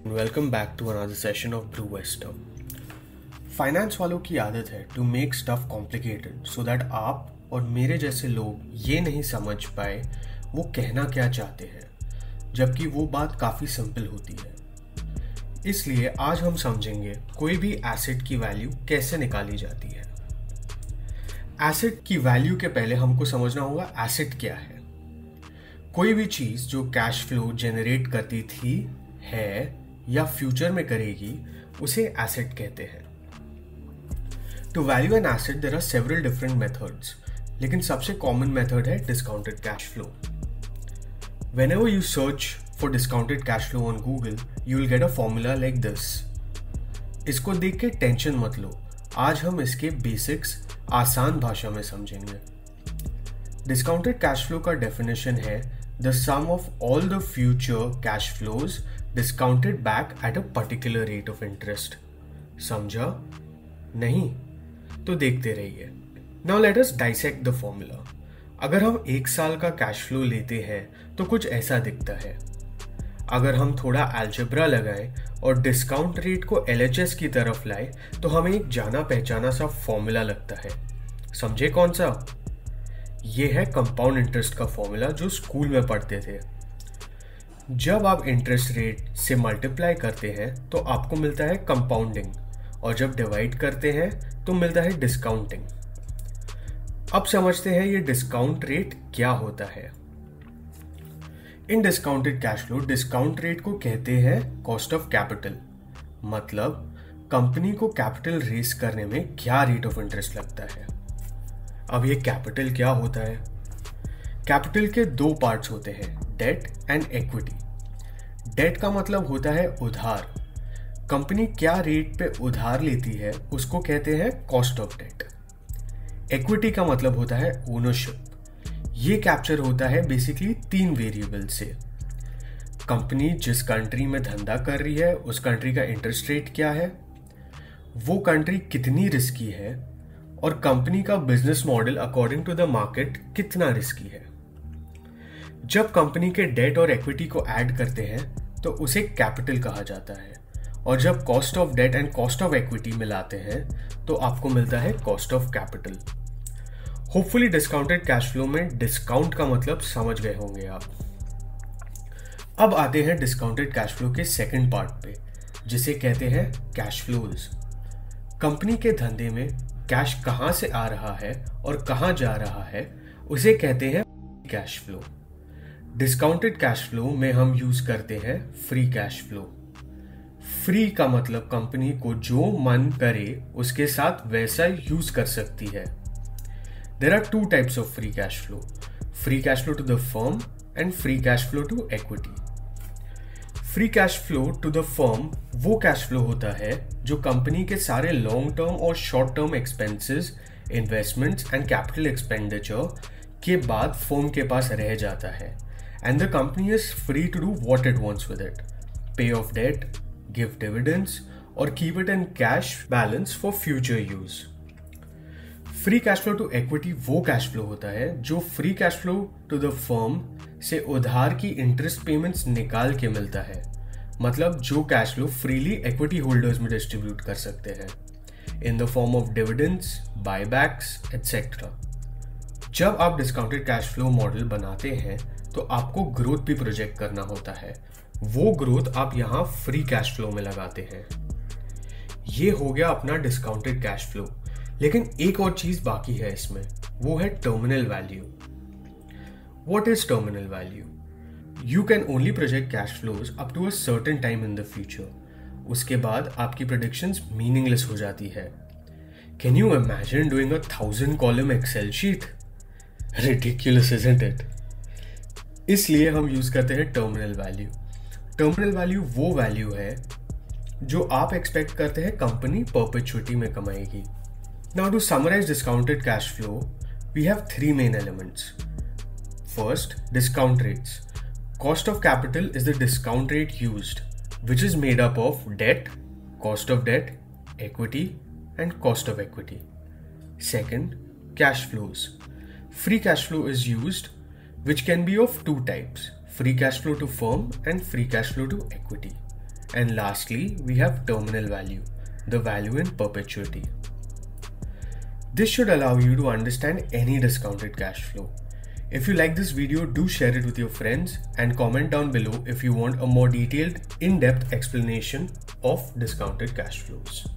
Welcome back to another session of Blue Western. Finance वालों की आदत है to make stuff complicated so that आप और मेरे जैसे लोग ये नहीं समझ पाए वो कहना क्या चाहते हैं, जबकि वो बात काफ़ी सिंपल होती है। इसलिए आज हम समझेंगे कोई भी एसेट की वैल्यू कैसे निकाली जाती है। एसेट की वैल्यू के पहले हमको समझना होगा एसेट क्या है। कोई भी चीज़ जो कैश फ्लो जनरेट करती थी, है या फ्यूचर में करेगी, उसे एसेट कहते हैं। To value an asset there are several different methods, लेकिन सबसे कॉमन मेथड है discounted cash flow. Whenever you search for discounted cash flow on Google, you will get a formula like this. इसको देख के tension मत लो, आज हम इसके बेसिक्स आसान भाषा में समझेंगे। डिस्काउंटेड कैश फ्लो का डेफिनेशन है the sum of all the future cash flows discounted back at a particular rate of interest. समझा? नहीं? तो देखते रहिए। Now let us dissect the formula. अगर हम एक साल का कैश फ्लो लेते हैं तो कुछ ऐसा दिखता है। अगर हम थोड़ा अलजेब्रा लगाएं और डिस्काउंट रेट को LHS की तरफ लाए तो हमें एक जाना पहचाना सा फॉर्मूला लगता है। समझे कौन सा? ये है कंपाउंड इंटरेस्ट का फॉर्मूला जो स्कूल में पढ़ते थे। जब आप इंटरेस्ट रेट से मल्टीप्लाई करते हैं तो आपको मिलता है कंपाउंडिंग, और जब डिवाइड करते हैं तो मिलता है डिस्काउंटिंग। अब समझते हैं ये डिस्काउंट रेट क्या होता है। In discounted cash flow discount rate को कहते हैं कॉस्ट ऑफ कैपिटल, मतलब कंपनी को कैपिटल रेस करने में क्या रेट ऑफ इंटरेस्ट लगता है। अब ये कैपिटल क्या होता है? कैपिटल के दो पार्ट्स होते हैं, डेट एंड इक्विटी। डेट का मतलब होता है उधार। कंपनी क्या रेट पे उधार लेती है उसको कहते हैं कॉस्ट ऑफ डेट। इक्विटी का मतलब होता है ओनरशिप। ये कैप्चर होता है बेसिकली 3 वेरिएबल से। कंपनी जिस कंट्री में धंधा कर रही है उस कंट्री का इंटरेस्ट रेट क्या है, वो कंट्री कितनी रिस्की है, और कंपनी का business model according to the market कितना रिस्की है। जब कंपनी के डेट और इक्विटी को ऐड करते हैं तो उसे कैपिटल कहा जाता है, और जब cost of debt and cost of equity मिलाते हैं तो आपको मिलता है cost of capital. Hopefully discounted cash flow में डिस्काउंट का मतलब समझ गए होंगे आप। अब आते हैं डिस्काउंटेड कैश फ्लो के सेकंड पार्ट पे, जिसे कहते हैं कैश फ्लोज। कंपनी के धंधे में कैश कहां से आ रहा है और कहां जा रहा है उसे कहते हैं cash flow. Discounted cash flow में हम यूज करते हैं फ्री कैश फ्लो। फ्री का मतलब कंपनी को जो मन करे उसके साथ वैसा यूज कर सकती है। There are 2 types of free cash flow, free cash flow to the firm and free cash flow to equity. Free cash flow to the firm वो कैश फ्लो होता है जो कंपनी के सारे लॉन्ग टर्म और short term expenses, investments and capital expenditure के बाद firm के पास रह जाता है, and the company is free to do what it wants with it, पे ऑफ डेट, गिव डिविडेंड्स और keep it in cash balance for future use. Free cash flow to equity वो कैश फ्लो होता है जो free cash flow to the firm से उधार की interest payments निकाल के मिलता है, मतलब जो cash flow freely equity holders में डिस्ट्रीब्यूट कर सकते हैं in the form of dividends, buybacks etcetera. जब आप डिस्काउंटेड कैश फ्लो मॉडल बनाते हैं तो आपको ग्रोथ भी प्रोजेक्ट करना होता है। वो ग्रोथ आप यहां फ्री कैश फ्लो में लगाते हैं। ये हो गया अपना डिस्काउंटेड कैश फ्लो, लेकिन एक और चीज बाकी है इसमें, वो है terminal value. What is terminal value? You can only project cash flows up to a certain time in the future. उसके बाद आपकी predictions meaningless हो जाती है। Can you imagine doing a 1000-column Excel sheet? Ridiculous, isn't it? इसलिए हम use करते हैं टर्मिनल वैल्यू। टर्मिनल वैल्यू वो वैल्यू है जो आप एक्सपेक्ट करते हैं कंपनी परपेचुइटी में कमाएगी। Now to summarize discounted cash flow, we have 3 main elements. First, discount rates. Cost of capital is the discount rate used, which is made up of debt, cost of debt, equity, and cost of equity. Second, cash flows. Free cash flow is used which can be of two types: free cash flow to firm and free cash flow to equity. And lastly, we have terminal value, the value in perpetuity. This should allow you to understand any discounted cash flow. If you like this video, do share it with your friends and comment down below if you want a more detailed, in-depth explanation of discounted cash flows.